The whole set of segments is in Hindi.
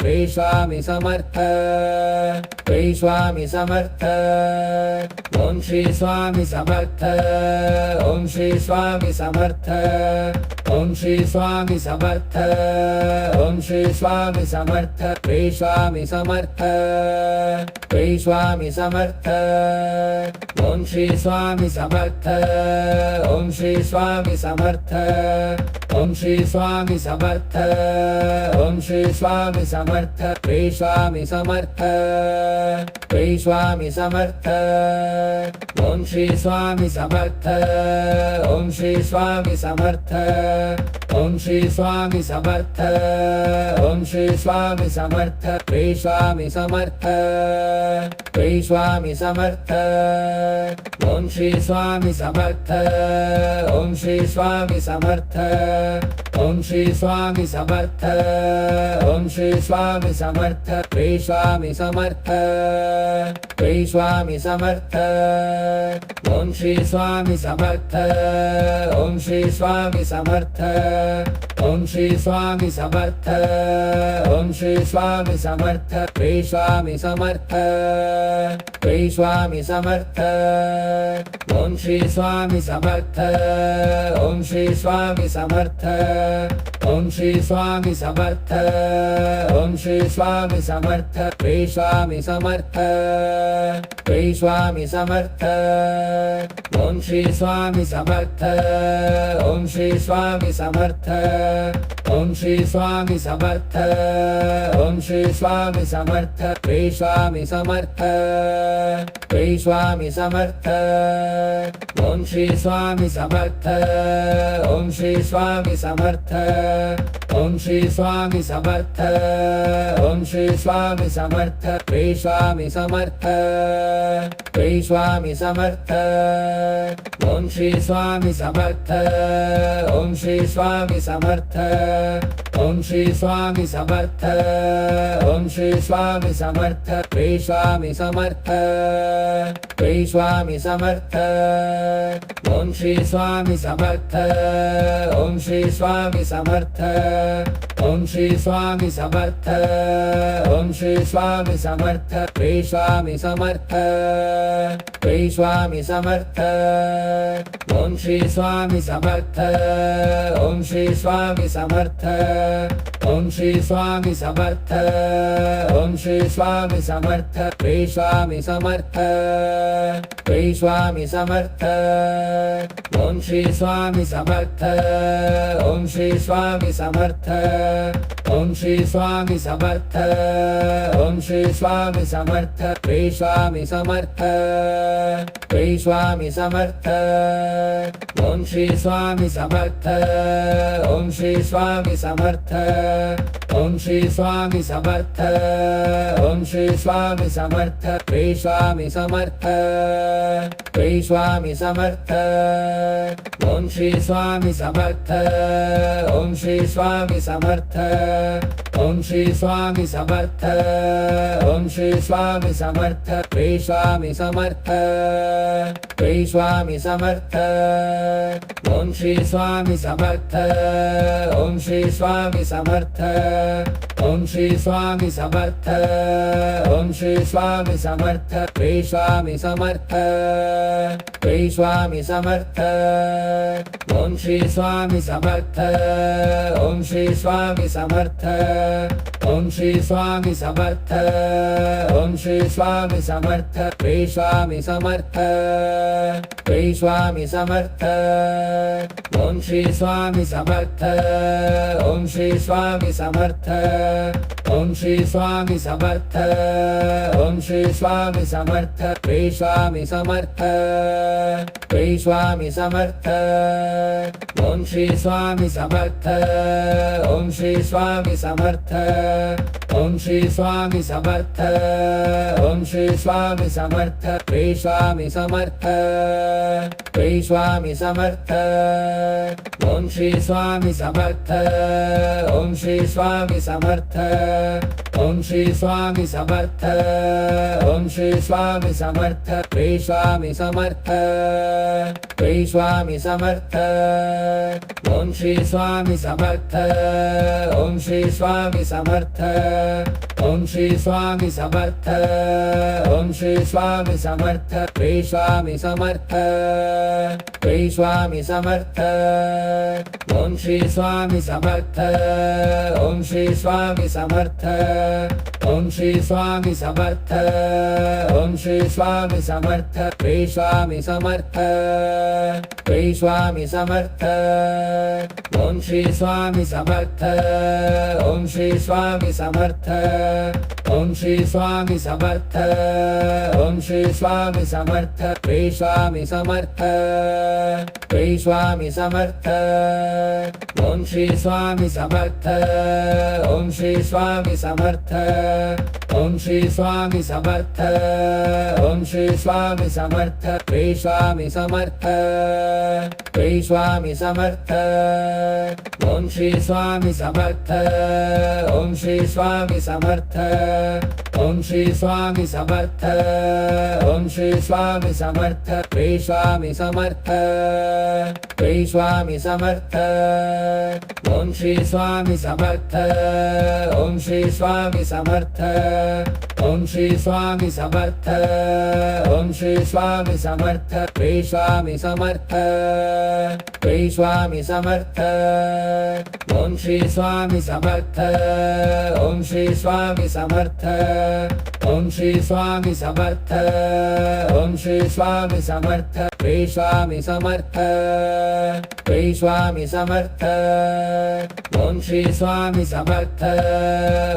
श्री स्वामी समर्थ, श्री स्वामी समर्थ। ओम श्री स्वामी समर्थ, ओम श्री स्वामी समर्थ, ओम श्री स्वामी समर्थ, ओम श्री स्वामी समर्थ। श्री स्वामी समर्थ, श्री स्वामी समर्थ। ओम श्री स्वामी समर्थ, ओम श्री स्वामी समर्थ, ओम श्री स्वामी समर्थ, ओम श्री स्वामी समर्थ। श्री स्वामी समर्थ, श्री स्वामी समर्थ। ओम श्री स्वामी समर्थ, ओम श्री स्वामी समर्थ, ओम श्री स्वामी समर्थ, ओम श्री स्वामी समर्थ। श्री स्वामी समर्थ, श्री स्वामी समर्थ। ओम श्री स्वामी समर्थ, ओम श्री स्वामी समर्थ, ओम श्री स्वामी समर्थ, ओम श्री स्वामी समर्थ। श्री स्वामी समर्थ, श्री स्वामी समर्थ। ओम श्री स्वामी समर्थ, ओम श्री स्वामी समर्थ, ओम श्री स्वामी समर्थ, ओम श्री स्वामी समर्थ। श्री स्वामी समर्थ, श्री स्वामी समर्थ। ओम श्री स्वामी समर्थ, ओम श्री स्वामी समर्थ, ओम श्री स्वामी समर्थ, ओम श्री स्वामी समर्थ। श्री स्वामी समर्थ, श्री स्वामी समर्थ। ओम श्री स्वामी समर्थ, ओम श्री स्वामी समर्थ, ओम श्री स्वामी समर्थ, ओम श्री स्वामी समर्थ। श्री स्वामी समर्थ, श्री स्वामी समर्थ। ओम श्री स्वामी समर्थ, ओम श्री स्वामी समर्थ, ओम श्री स्वामी समर्थ, ओम श्री स्वामी समर्थ। श्री स्वामी समर्थ, श्री स्वामी समर्थ। ओम श्री स्वामी समर्थ, ओम श्री स्वामी समर्थ, ओम श्री स्वामी समर्थ, ओम श्री स्वामी समर्थ। श्री स्वामी समर्थ, श्री स्वामी समर्थ। ओम श्री स्वामी समर्थ, ओम श्री स्वामी समर्थ, ओम श्री स्वामी समर्थ, ओम श्री स्वामी समर्थ। श्री स्वामी समर्थ, श्री स्वामी समर्थ। ओम श्री स्वामी समर्थ, ओम श्री स्वामी समर्थ, ओम श्री स्वामी समर्थ, ओम श्री स्वामी समर्थ। श्री स्वामी समर्थ, श्री स्वामी समर्थ। ओम श्री स्वामी समर्थ, ओम श्री स्वामी समर्थ, ओम श्री स्वामी समर्थ, ओम श्री स्वामी समर्थ। श्री स्वामी समर्थ, श्री स्वामी समर्थ। ओम श्री स्वामी समर्थ, ओम श्री स्वामी समर्थ, ओम श्री स्वामी समर्थ, ओम श्री स्वामी समर्थ। श्री स्वामी समर्थ, श्री स्वामी समर्थ। ओम श्री स्वामी समर्थ, ओम श्री स्वामी समर्थ, ओम श्री स्वामी समर्थ, ओम श्री स्वामी समर्थ। श्री स्वामी समर्थ, श्री स्वामी समर्थ। ओम श्री स्वामी समर्थ, ओम श्री स्वामी समर्थ, ओम श्री स्वामी समर्थ, ओम श्री स्वामी समर्थ। श्री स्वामी समर्थ, श्री स्वामी समर्थ। ओम श्री स्वामी समर्थ, ओम श्री स्वामी समर्थ, ओम श्री स्वामी समर्थ, ओम श्री स्वामी समर्थ। श्री स्वामी समर्थ, श्री स्वामी समर्थ। ओम श्री स्वामी समर्थ, ओम श्री स्वामी समर्थ, ओम श्री स्वामी समर्थ, ओम श्री स्वामी समर्थ। श्री स्वामी समर्थ, श्री स्वामी समर्थ। ओम श्री स्वामी समर्थ, ओम श्री स्वामी समर्थ, ओम श्री स्वामी समर्थ, ओम श्री स्वामी समर्थ। श्री स्वामी समर्थ, श्री स्वामी समर्थ। ओम श्री स्वामी समर्थ, ओम श्री स्वामी समर्थ, ओम श्री स्वामी समर्थ, ओम श्री स्वामी समर्थ। श्री स्वामी समर्थ, श्री स्वामी समर्थ। ओम श्री स्वामी समर्थ, ओम श्री स्वामी समर्थ, ओम श्री स्वामी समर्थ ओम श्री स्वामी समर्थ श्री स्वामी समर्थ श्री स्वामी समर्थ ओम श्री स्वामी समर्थ ओम श्री स्वामी समर्थ ओम श्री स्वामी समर्थ ओम श्री स्वामी समर्थ श्री स्वामी समर्थ श्री स्वामी समर्थ ओम श्री स्वामी समर्थ ओम श्री स्वामी समर्थ ओम श्री स्वामी समर्थ ओम श्री स्वामी समर्थ श्री स्वामी समर्थ श्री स्वामी समर्थ ओम श्री स्वामी समर्थ ओम श्री स्वामी समर्थ ओम श्री स्वामी समर्थ ओम श्री स्वामी समर्थ श्री स्वामी समर्थ श्री स्वामी समर्थ ओम श्री स्वामी समर्थ ओम श्री स्वामी समर्थ ओम श्री स्वामी समर्थ ओम श्री स्वामी समर्थ श्री स्वामी समर्थ श्री स्वामी समर्थ ओम श्री स्वामी समर्थ ओम श्री स्वामी समर्थ ओम श्री स्वामी समर्थ ओम श्री स्वामी समर्थ श्री स्वामी समर्थ श्री स्वामी समर्थ ओम श्री स्वामी समर्थ ओम श्री स्वामी समर्थ ओम श्री स्वामी समर्थ ओम श्री स्वामी समर्थ श्री स्वामी समर्थ श्री स्वामी समर्थ ओम श्री स्वामी समर्थ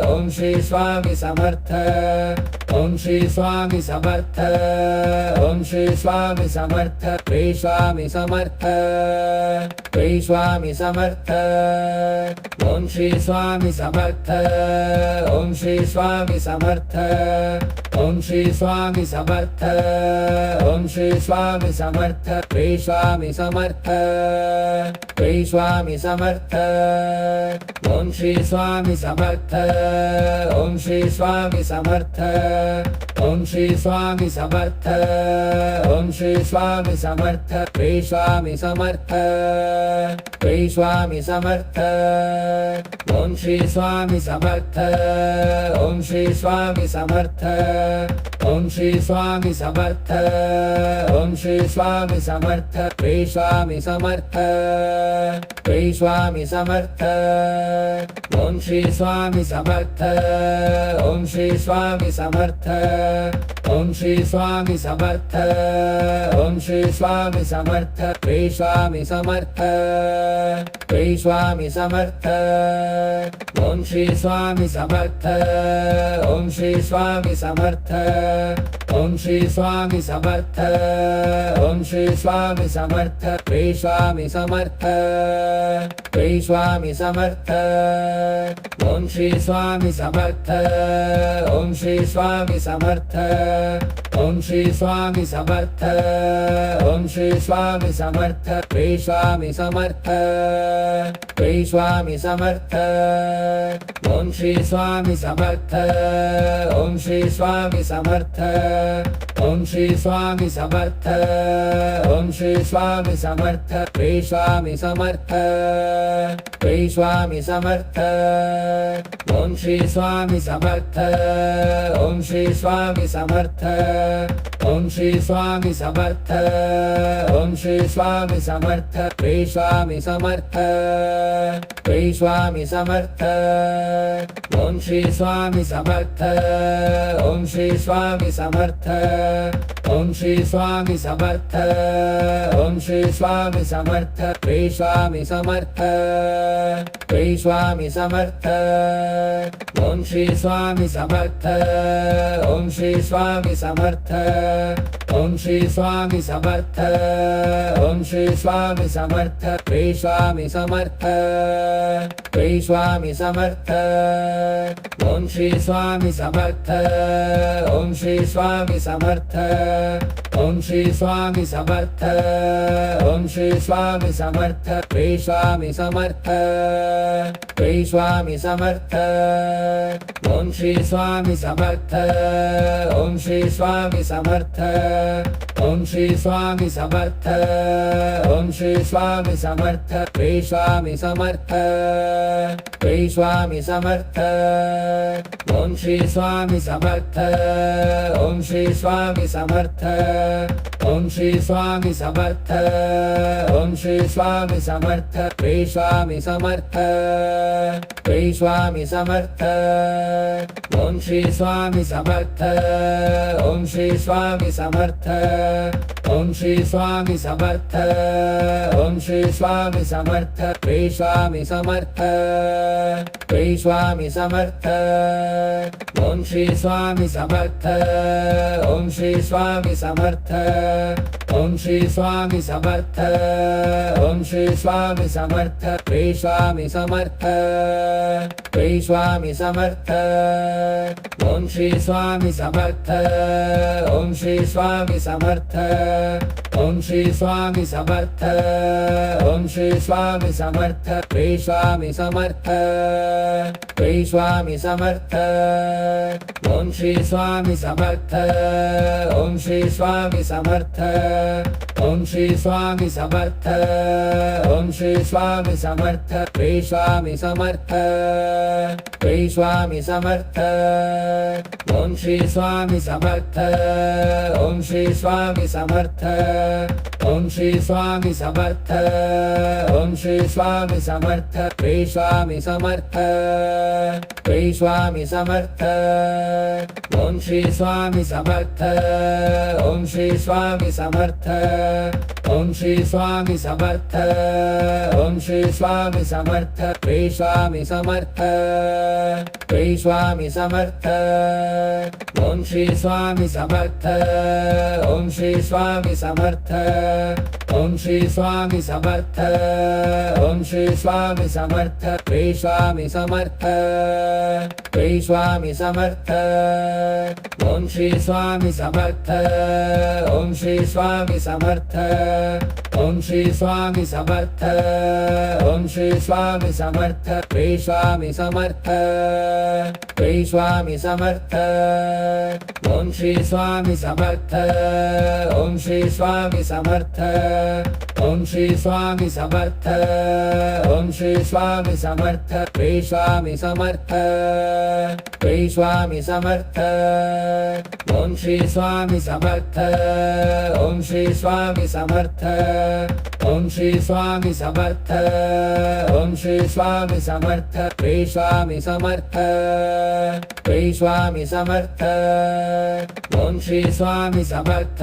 ओम श्री स्वामी समर्थ ओम श्री स्वामी समर्थ ओम श्री स्वामी समर्थ श्री स्वामी समर्थ श्री स्वामी समर्थ ओम श्री स्वामी समर्थ ओम श्री स्वामी समर्थ ओम श्री स्वामी समर्थ ओम श्री स्वामी समर्थ श्री स्वामी समर्थ श्री स्वामी समर्थ ओम श्री स्वामी समर्थ ओम श्री स्वामी समर्थ ओम श्री स्वामी समर्थ ओम श्री स्वामी समर्थ श्री स्वामी समर्थ श्री स्वामी समर्थ ओम श्री स्वामी समर्थ ओम श्री स्वामी समर्थ ओम श्री स्वामी समर्थ ओम श्री स्वामी समर्थ श्री स्वामी समर्थ श्री स्वामी समर्थ ओम श्री स्वामी समर्थ ओम श्री स्वामी समर्थ ओम श्री स्वामी समर्थ ओम श्री स्वामी समर्थ श्री स्वामी समर्थ श्री स्वामी समर्थ ओम श्री स्वामी समर्थ ओम श्री स्वामी समर्थ ओम श्री स्वामी समर्थ ओम श्री स्वामी समर्थ श्री स्वामी समर्थ श्री स्वामी समर्थ ओम श्री स्वामी समर्थ ओम श्री स्वामी समर्थ ओम श्री स्वामी समर्थ ओम श्री स्वामी समर्थ श्री स्वामी समर्थ श्री स्वामी समर्थ ओम श्री स्वामी समर्थ ओम श्री स्वामी समर्थ ओम श्री स्वामी समर्थ ओम श्री स्वामी समर्थ श्री स्वामी समर्थ श्री स्वामी समर्थ ओम श्री स्वामी समर्थ ओम श्री स्वामी समर्थ ओम श्री स्वामी समर्थ ओम श्री स्वामी समर्थ श्री स्वामी समर्थ श्री स्वामी समर्थ ओम श्री स्वामी समर्थ ओम श्री स्वामी समर्थ ओम श्री स्वामी समर्थ ओम श्री स्वामी समर्थ श्री स्वामी समर्थ श्री स्वामी समर्थ ओम श्री स्वामी समर्थ ओम श्री स्वामी समर्थ ओम श्री स्वामी समर्थ ओम श्री स्वामी समर्थ श्री स्वामी समर्थ श्री स्वामी समर्थ ओम श्री स्वामी समर्थ ओम श्री स्वामी समर्थ ओम श्री स्वामी समर्थ ओम श्री स्वामी समर्थ श्री स्वामी समर्थ श्री स्वामी समर्थ ओम श्री स्वामी समर्थ ओम श्री स्वामी समर्थ ओम श्री स्वामी समर्थ ओम श्री स्वामी समर्थ श्री स्वामी समर्थ श्री स्वामी समर्थ ओम श्री स्वामी समर्थ ओम श्री स्वामी समर्थ ओम श्री स्वामी समर्थ ओम श्री स्वामी समर्थ श्री स्वामी समर्थ श्री स्वामी समर्थ ओम श्री स्वामी समर्थ ओम श्री स्वामी समर्थ ओम श्री स्वामी समर्थ ओम श्री स्वामी समर्थ श्री स्वामी समर्थ श्री स्वामी समर्थ ओम श्री स्वामी समर्थ ओम श्री स्वामी समर्थ ओम श्री स्वामी समर्थ ओम श्री स्वामी समर्थ श्री स्वामी समर्थ श्री स्वामी समर्थ ओम श्री स्वामी समर्थ ओम श्री स्वामी समर्थ ओम श्री स्वामी समर्थ ओम श्री स्वामी समर्थ श्री स्वामी समर्थ श्री स्वामी समर्थ ओम श्री स्वामी समर्थ ओम श्री स्वामी समर्थ ओम श्री स्वामी समर्थ ओम श्री स्वामी समर्थ श्री स्वामी समर्थ श्री स्वामी समर्थ ओम श्री स्वामी समर्थ ओम श्री स्वामी समर्थ ओम श्री स्वामी समर्थ ओम श्री स्वामी समर्थ श्री स्वामी समर्थ श्री स्वामी समर्थ ओम श्री स्वामी समर्थ ओम श्री स्वामी समर्थ ओम श्री स्वामी समर्थ ओम श्री स्वामी समर्थ श्री स्वामी समर्थ श्री स्वामी समर्थ ओम श्री स्वामी समर्थ ओम श्री स्वामी समर्थ ओम श्री स्वामी समर्थ ओम श्री स्वामी समर्थ श्री स्वामी समर्थ श्री स्वामी समर्थ ओम श्री स्वामी समर्थ ओम श्री स्वामी समर्थ ओम श्री स्वामी समर्थ ओम श्री स्वामी समर्थ श्री स्वामी समर्थ श्री स्वामी समर्थ ओम श्री स्वामी समर्थ ओम श्री स्वामी समर्थ ओम श्री स्वामी समर्थ ओम श्री स्वामी समर्थ श्री स्वामी समर्थ श्री स्वामी समर्थ ओम श्री स्वामी समर्थ ओम श्री स्वामी समर्थ ओम श्री स्वामी समर्थ ओम श्री स्वामी समर्थ श्री स्वामी समर्थ श्री स्वामी समर्थ ओम श्री स्वामी समर्थ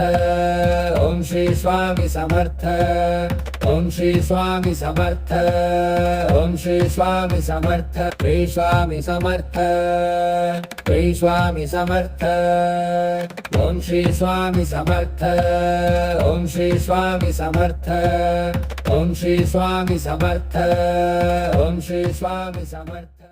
ओम श्री स्वामी समर्थ ओम श्री स्वामी समर्थ ओम श्री स्वामी समर्थ श्री स्वामी समर्थ श्री स्वामी समर्थ ओम श्री स्वामी समर्थ ओम श्री स्वामी समर्थ ओम श्री स्वामी समर्थ ओम श्री स्वामी समर्थ